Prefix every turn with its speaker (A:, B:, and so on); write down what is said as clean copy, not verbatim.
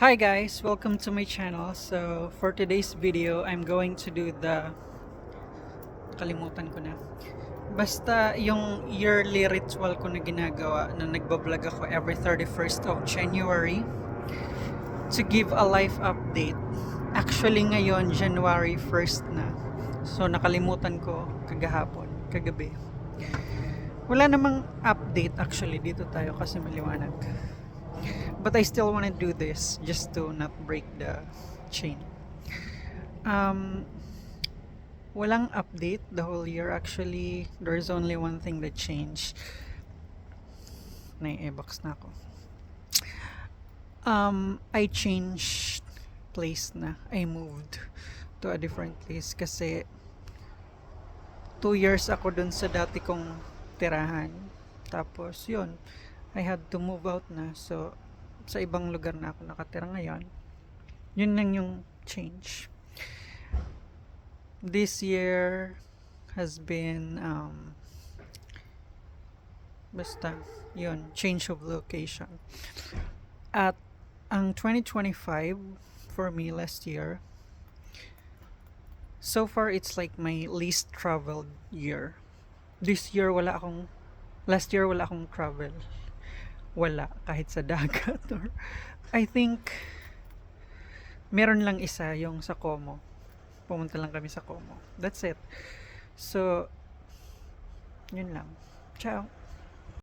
A: Hi guys, welcome to my channel. So for today's video, I'm going to do kalimutan ko na. Basta yung yearly ritual ko na ginagawa na nagbablog ako every 31st of January to give a life update. Actually ngayon, January 1st na. So nakalimutan ko kagabi. Wala namang update actually, dito tayo kasi maliwanag. But I still want to do this just to not break the chain. Walang update the whole year. Actually, there's only one thing that changed. Nai-e-box na ako. I changed place na. I moved to a different place kasi 2 years ako dun sa dati kong tirahan. Tapos yun, I had to move out na. So, sa ibang lugar na ako nakatira ngayon. Yun lang yung change. This year has been basta yun, change of location. At ang 2025 for me last year, so far it's like my least traveled year. Last year wala akong travel. Wala, kahit sa dagat or I think meron lang isa, yung sa Como. Pumunta lang kami sa Como. That's it. So, yun lang. Ciao.